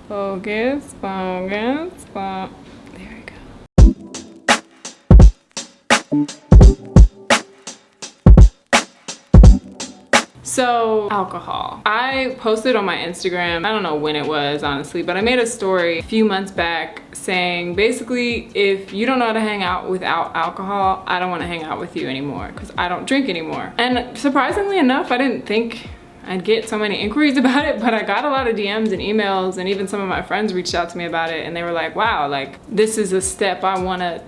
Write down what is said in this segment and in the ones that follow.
Focus, focus, focus. There we go. So, alcohol. I posted on my Instagram, I don't know when it was honestly, but I made a story a few months back saying basically if you don't know how to hang out without alcohol, I don't want to hang out with you anymore because I don't drink anymore. And surprisingly enough, I didn't think I'd get so many inquiries about it, but I got a lot of DMs and emails, and even some of my friends reached out to me about it, and they were like, wow, like this is a step I want to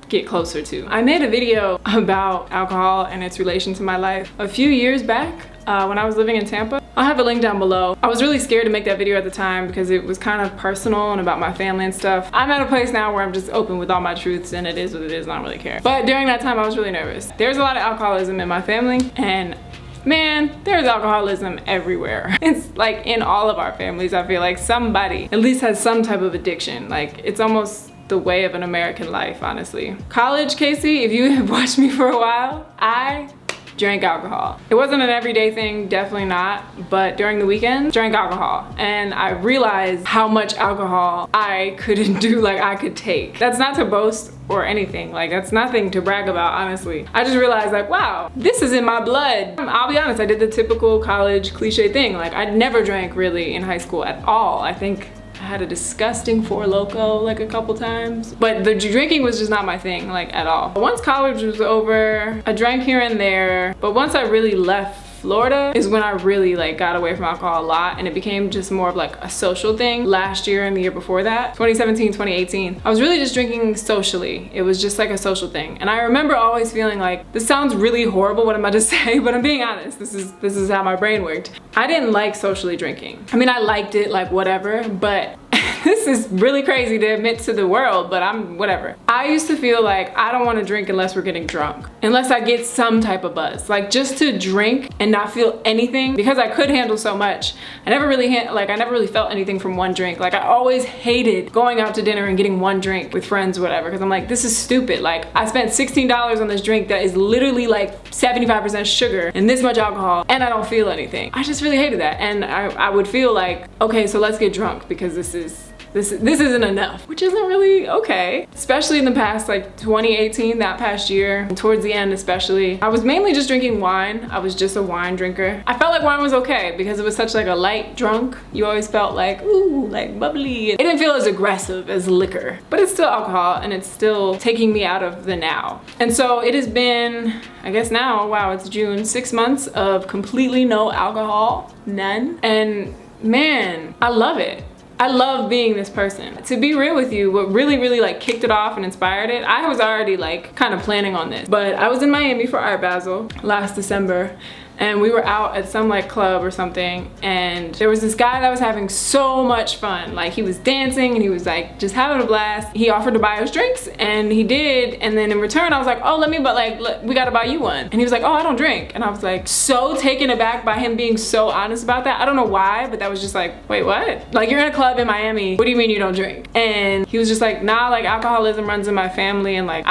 get closer to. I made a video about alcohol and its relation to my life a few years back when I was living in Tampa. I'll have a link down below. I was really scared to make that video at the time because it was kind of personal and about my family and stuff. I'm at a place now where I'm just open with all my truths, and it is what it is and I don't really care. But during that time I was really nervous. There's a lot of alcoholism in my family, and man, there's alcoholism everywhere. It's like in all of our families. I feel like somebody at least has some type of addiction. Like it's almost the way of an American life, honestly. College, Casey, if you have watched me for a while, I drank alcohol. It wasn't an everyday thing, definitely not, but during the weekends, drank alcohol. And I realized how much alcohol I couldn't do, like I could take. That's not to boast or anything, like that's nothing to brag about, honestly. I just realized like, wow, this is in my blood. I'll be honest, I did the typical college cliche thing. Like I never drank really in high school at all. I think I had a disgusting Four Loko like a couple times, but the drinking was just not my thing, like at all. Once college was over, I drank here and there, but once I really left Florida is when I really like got away from alcohol a lot, and it became just more of like a social thing. Last year and the year before that, 2017, 2018, I was really just drinking socially. It was just like a social thing. And I remember always feeling like, this sounds really horrible what I'm about to say, but I'm being honest, this is how my brain worked. I didn't like socially drinking. I mean, I liked it, like whatever, but this is really crazy to admit to the world, but I'm whatever. I used to feel like I don't want to drink unless we're getting drunk, unless I get some type of buzz. Like just to drink and not feel anything, because I could handle so much. I never really felt anything from one drink. Like I always hated going out to dinner and getting one drink with friends or whatever, because I'm like, this is stupid. Like I spent $16 on this drink that is literally like 75% sugar and this much alcohol, and I don't feel anything. I just really hated that. And I would feel like, okay, so let's get drunk because this isn't enough, which isn't really okay. Especially in the past, like 2018, that past year, and towards the end especially, I was mainly just drinking wine. I was just a wine drinker. I felt like wine was okay because it was such like a light drunk. You always felt like, ooh, like bubbly. It didn't feel as aggressive as liquor, but it's still alcohol and it's still taking me out of the now. And so it has been, I guess now, wow, it's June, 6 months of completely no alcohol, none. And man, I love it. I love being this person. To be real with you, what really like kicked it off and inspired it, I was already like kind of planning on this, but I was in Miami for Art Basel last December, and we were out at some like club or something, and there was this guy that was having so much fun. Like he was dancing and he was like just having a blast. He offered to buy us drinks, and he did, and then in return I was like, oh, we gotta buy you one. And he was like, oh, I don't drink. And I was like so taken aback by him being so honest about that. I don't know why, but that was just like, wait, what? Like you're in a club in Miami, what do you mean you don't drink? And he was just like, nah, like alcoholism runs in my family, and like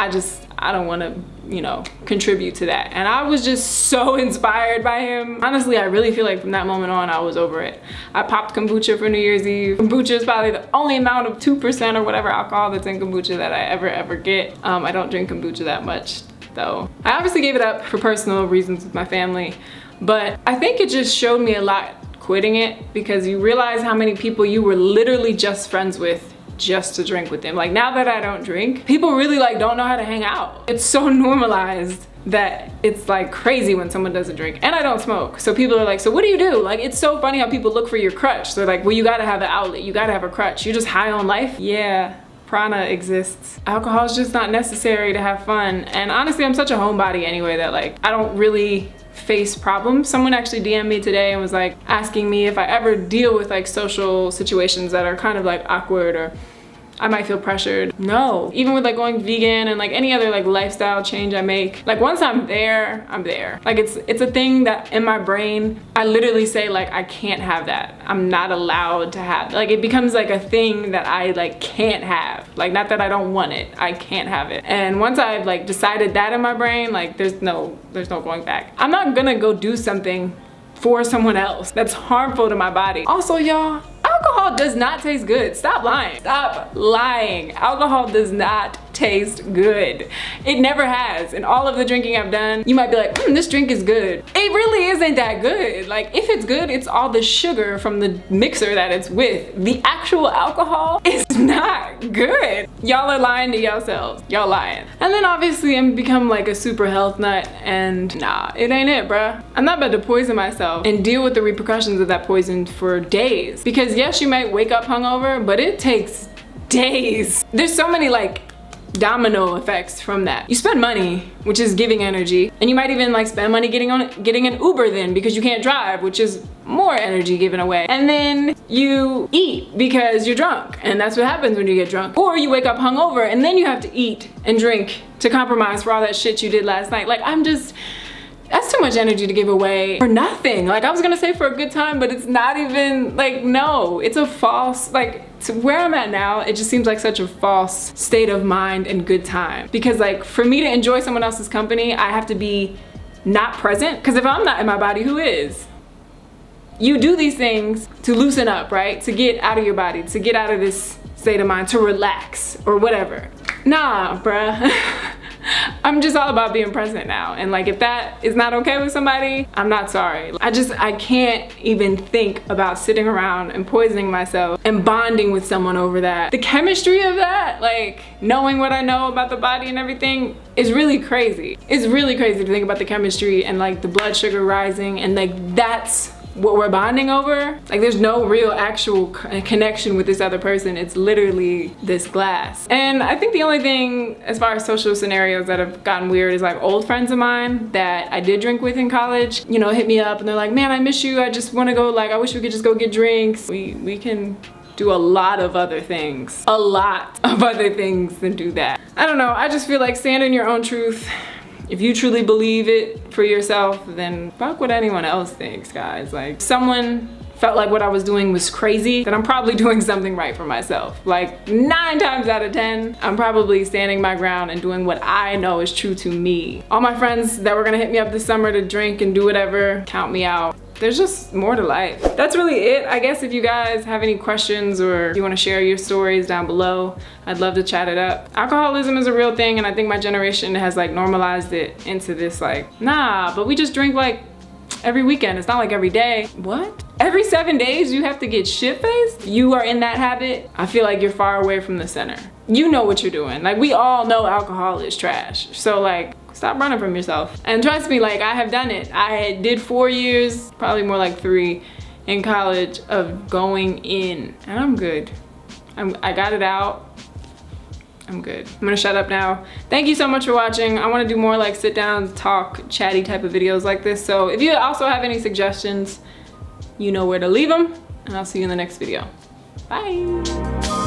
I don't want to, you know, contribute to that. And I was just so inspired by him. Honestly, I really feel like from that moment on, I was over it. I popped kombucha for New Year's Eve. Kombucha is probably the only amount of 2% or whatever alcohol that's in kombucha that I ever get. I don't drink kombucha that much though. I obviously gave it up for personal reasons with my family, but I think it just showed me a lot quitting it, because you realize how many people you were literally just friends with just to drink with them. Like now that I don't drink, people really like don't know how to hang out. It's so normalized that it's like crazy when someone doesn't drink. And I don't smoke, so people are like, so what do you do? Like it's so funny how people look for your crutch. They're like, well, you gotta have an outlet, you gotta have a crutch, you're just high on life. Yeah, prana exists. Alcohol is just not necessary to have fun. And honestly, I'm such a homebody anyway that like I don't really face problems. Someone actually DM'd me today and was like asking me if I ever deal with like social situations that are kind of like awkward, or I might feel pressured. No, even with like going vegan and like any other like lifestyle change I make, like once I'm there, I'm there. Like it's a thing that in my brain, I literally say like, I can't have that. I'm not allowed to have, like it becomes like a thing that I like can't have. Like not that I don't want it, I can't have it. And once I've like decided that in my brain, like there's no going back. I'm not gonna go do something for someone else that's harmful to my body. Also, y'all, I Alcohol does not taste good. Stop lying. Stop lying. Alcohol does not taste good. It never has. In all of the drinking I've done, you might be like, this drink is good. It really isn't that good. Like, if it's good, it's all the sugar from the mixer that it's with. The actual alcohol is not good. Y'all are lying to yourselves. Y'all lying. And then obviously I'm become like a super health nut, and nah, it ain't it, bruh. I'm not about to poison myself and deal with the repercussions of that poison for days. Because yes, you might wake up hungover, but it takes days. There's so many like domino effects from that. You spend money, which is giving energy, and you might even like spend money getting an Uber then because you can't drive, which is more energy given away. And then you eat because you're drunk, and that's what happens when you get drunk. Or you wake up hungover and then you have to eat and drink to compromise for all that shit you did last night. Like, that's too much energy to give away for nothing. Like, I was gonna say for a good time, but it's not even, like, no, it's a false, like, to where I'm at now, it just seems like such a false state of mind and good time. Because like, for me to enjoy someone else's company, I have to be not present. Because if I'm not in my body, who is? You do these things to loosen up, right? To get out of your body, to get out of this state of mind, to relax or whatever. Nah, bruh. I'm just all about being present now. And like, if that is not okay with somebody, I'm not sorry. I can't even think about sitting around and poisoning myself and bonding with someone over that. The chemistry of that, like knowing what I know about the body and everything, is really crazy. It's really crazy to think about the chemistry and like the blood sugar rising, and like that's what we're bonding over. Like, there's no real actual connection with this other person. It's literally this glass. And I think the only thing as far as social scenarios that have gotten weird is like old friends of mine that I did drink with in college, you know, hit me up and they're like, man, I miss you. I just want to go, like, I wish we could just go get drinks. We can do a lot of other things. A lot of other things than do that. I don't know. I just feel like stand in your own truth. If you truly believe it for yourself, then fuck what anyone else thinks, guys. Like, if someone felt like what I was doing was crazy, then I'm probably doing something right for myself. Like 9 times out of 10, I'm probably standing my ground and doing what I know is true to me. All my friends that were gonna hit me up this summer to drink and do whatever, count me out. There's just more to life. That's really it. I guess if you guys have any questions or you want to share your stories down below, I'd love to chat it up. Alcoholism is a real thing, and I think my generation has like normalized it into this like, nah, but we just drink like every weekend. It's not like every day. What? Every 7 days you have to get shit-faced? You are in that habit? I feel like you're far away from the center. You know what you're doing. Like, we all know alcohol is trash. So like, stop running from yourself. And trust me, like, I have done it. I did 4 years, probably more like 3 in college of going in, and I'm good. I got it out. I'm good. I'm gonna shut up now. Thank you so much for watching. I wanna do more like sit down, talk, chatty type of videos like this. So if you also have any suggestions, you know where to leave them, and I'll see you in the next video. Bye.